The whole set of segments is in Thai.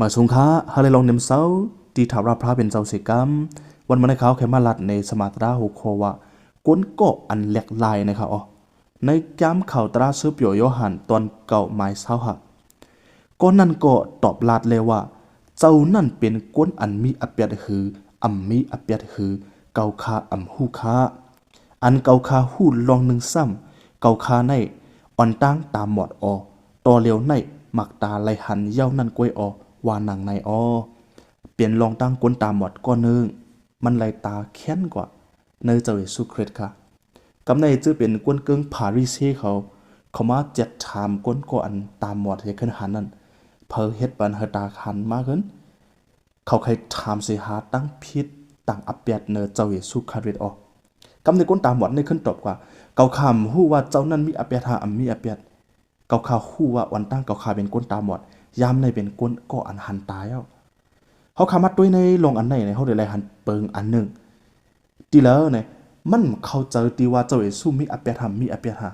มาสงค้าฮาเลยลองเนมเซาตีถาราพระเป็นเจ้าเสกรรมวันมันเขาแค่มาลัดในสมาตราหุโควะก้นก็อันแหลกลายนะครับอ๋อในย้ำข่าวตราซื้อเปียวโยหันตอนเก่าหมายเศร้าหักก้นนั่นก็ตอบลาดเลยว่าเจ้านั่นเป็นก้นอันมีอเปียดหืออัมมีอเปียดหือเกาคาอัมหูคาอันเกาคาหูลองหนึ่งซ้ำเกาคาในอ่อนตั้งตามหมอดอตอเลียวในหมักตาไหลหันเย้านั่นกล้วยอวานังในเปลี่ยนลองตั้งก้นตามหมอดก้อนนึงมันไหลตาแค้นกว่าเนยเจ้าเยซูคริสต์ค่ะกำในจื้อเป็นก้นเกิงพาริเซ่เขามาเจ็ดถามก้นก่อนตามหมอดให้ขึ้นหันนั่นเพอเฮ็ดบันเฮตาหันมากขึ้นเขาใครถามเสียหาตั้งพิษตั้งอับเปียดเนอเจ้าเยซูคริสต์กำในก้นตามหมอดในขึ้นตอบว่าเกาคำหู้ว่าเจ้านั้นมีอับเปียดหาอัมมีอับเปียดเกาคาหู้ว่าวันตั้งเกาคาเป็นก้นตามหมอดยามในเป็นก้นก็อันหันตายเขาขามัดด้วยในลงอันไหนเขาเดี๋ยวไรหันเปิงอันหนึ่งทีแล้วเนี่ยมันเข้าเจอตีว่าเจ้าเยซูมีอเปียธรรมมีอเปียธา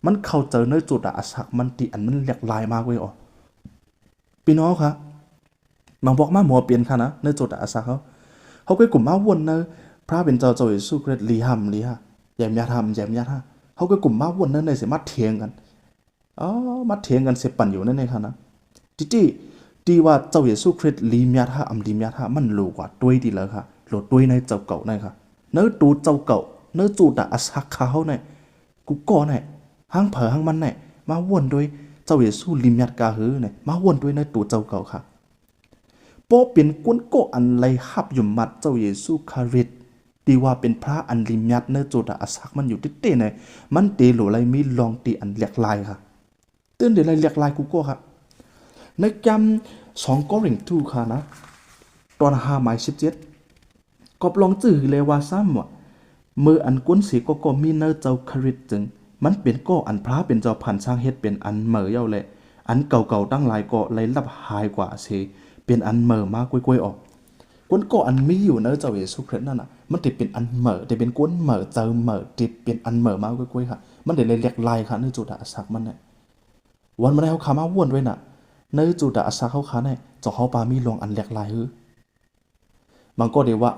มันเข้าเจอในจุดอาศักมันตีอันมันเรียกลายมากเว้ยพี่น้องครับบางบอกมาหมอเปลี่ยนค่ะนะในจุดอาศักเขาก็กลุ่มมาวนเนอพระเป็นเจ้าเยซูคริสต์ลีฮัมแยมยาธรรมเขาก็กลุ่มมาวนเนอในเสมัดเถียงกันมัดเถียงกันเสปั่นอยู่นั่นเองค่ะนะที่ว่าเจ้าเยซูคริสต์ลีมยาธาลีมยาธามันรู้กว่าด้วยดีเลยค่ะหลดด้วยในเจ้าเก่าในค่ะเนื้อตูเจ้าเก่าเนื้อจูดอาศักเขาเนี่ยกูก่อเนี่ยห้างเผอห้างมันเนี่ยมาวนด้วยเจ้าเยซูลีมยาธกาหือเนี่ยมาวนด้วยในตูเจ้าเก่าค่ะโปเป็นก้นโกอันไรฮับอยู่มัดเจ้าเยซูคริสต์ดีว่าเป็นพระอันลีมยาธเนื้อจูดอาศักมันอยู่ติดเต้เนี่ยมันเตหลุไรมีลองตีอันเลียกลายค่ะตื่นเดี๋ยวไรเลียกลายกูก่อค่ะในจำ2 กอริงทูค่ะนะตอน5 หมาย 17ก็ลองจื่อเลยว่าซ้ำว่าเมื่ออันก้นสีก็มีเนื้อเจ้าคริสจึงมันเป็นก็อันพระเป็นเจ้าพันสร้างเฮ็ดเป็นอันเหม่อเย้าเลยอันเก่าๆตั้งหลายก็เลยลับหายกว่าเสเป็นอันเหม่อมากกล้วยๆออกก้นก็อันมีอยู่เนื้อเจ้าเยซูคริสต์นั่นน่ะมันติดเป็นอันเหม่อแต่เป็นก้นเหม่อเจ้าเหม่อติดเป็นอันเหม่อมากกล้วยๆค่ะมันเดี๋ยวเลยเรียกลายค่ะเนื้อจุดอาศักมันเนี่ยวันมาได้เขาขามาวนไว้น่ะในจุดอาศักเขาขาเนี่ยจอเขาปามีลงอันเรียกลายฮือบางก็เดี๋ยวว่า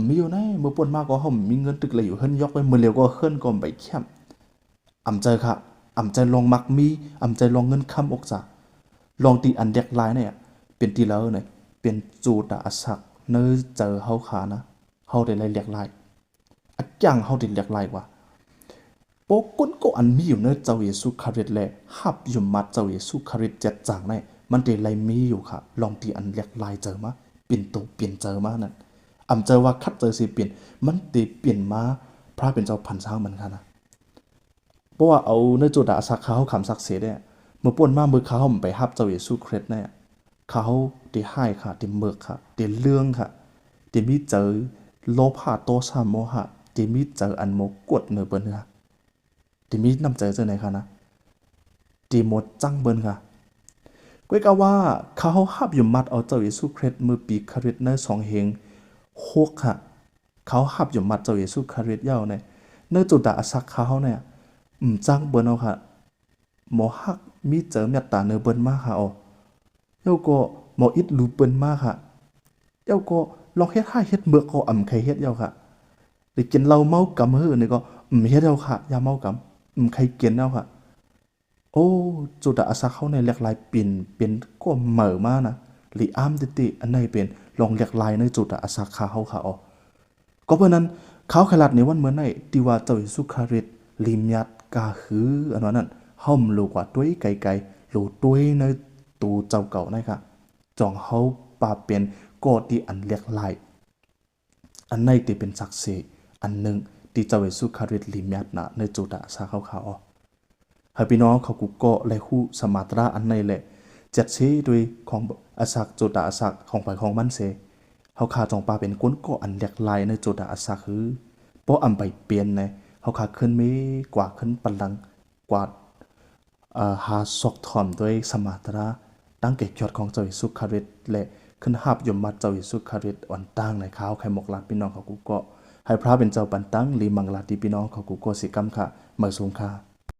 มีอยู่ไหนเมื่อปนมากก็เขามีเงินตึกเลยอยู่เฮิรนยกไปเมื่อเร็วก็เฮิรนก็ไปแคมอ่ำใจค่ะอ่ำใจลองมักมีอ่ำใจลองเงินค้ำอกจ่าลองตีอันเรียกลายเนี่ยเป็นตีแล้วเนี่ยเป็นจุดอาศักเนื้อเจอเขาขานะเขาได้เลยเรียกลายอักอย่างเขาได้เรียกลายว่าโปก้นก็อันมีอยู่เนื้อเจ้าเยซูคริสต์เลยฮับอยู่มัดเจ้าเยซูคริสต์เจ็ดจางเนี่ยมันได้เลยมีอยู่ค่ะลองตีอันเรียกลายเจอมาเปลี่ยนตัวเปลี่ยนเจอมานั่นอ่ำเจอว่าคัดเจอสิเปลี่ยนมันตีเปลี่ยนมาพระเป็นเจ้าพันช้างมันค่ะนะเพราะว่าเอาเนื้อจุดอาศักเขาคำศักดิ์สิทธิ์เนี่ยเมื่อป่นมาเมื่อเขาไปฮับเจ้าเยซูคริสต์เนี่ยเขาตีให้ค่ะตีเมือกค่ะตีเรื่องค่ะตีมีเจอโลภะโทสะโมหะตีมีเจออันโมกดเนื้อเปิ้นค่ะตีมีน้ำใจเจอไหนคะนะตีหมดจังเบิ้นค่ะก็กล่าวว่าเขาฮับอยู่มัดเอาเจ้าเยซูคริสต์มือปีคริสต์ใน2 เฮง6ค่ะเขาฮับอยู่มัดเจ้าเยซูคริสต์เย้าเนี่ยเนื้อจุดอาศักเขาเนี่ยจังเบิ้นเอาค่ะหมอฮักมีเจอเมตตาเนื้อเบิ้นมากค่ะเย้าก็หมออิดรูเบิ้นมากค่ะเย้าก็ลองเฮ็ดให้เฮ็ดเมือกก็ใครเฮ็ดเย้าค่ะหรือกินเหล้าเมากำนี่ก็เฮ็ดเย้าค่ะยาเมากำใครกินเย้าค่ะโอ้จุดอาศักเขาในเรียกลายเป็นก็เหม่อมากนะหรืออ้ามติอันไหนเป็นลองเรียกลายในจุดอาศักเขาค่ะก็เพราะนั้นเขาขลัดในวันเมื่อไหนที่ว่าเจ้าเยซูคริสต์ลิมยัดกาหืออันนั้นห้อมลูกว่าด้วยไกลๆลูด้วยในตูเจ้าเก่านะค่ะจองเขาปาเป็นก็ที่อันเรียกลายอันไหนที่เป็นศักดิ์ศรีอันหนึ่งที่เจ้าเยซูคริสต์ลิมยัดนะในจุดอาศักเขาให้พี่น้องเขากุก็และคู่สมาตราอันในแหละจัดเชด้วยของอาศักจุดอาศักของไปของมันเสเขาขาจองปลาเป็นก้นก็อันเรียกลายในจุดอาศักคือเพราะอันไปเปลี่ยนในเขาขาขึ้นไม่กว่าขึ้นปัลลังกว่าหาศกถอมด้วยสมาตราตั้งเกิดยอดของเจ้าเยซูคริสต์และขึ้นหับยมมัดเจ้าเยซูคริสต์วันตั้งในข้าวไข่หมกลาดพี่น้องเขากุก็ให้พระเป็นเจ้าปันตั้งลีมังลาดีพี่น้องเขากุก็สิกรรมค่ะเมื่อสูงค่ะ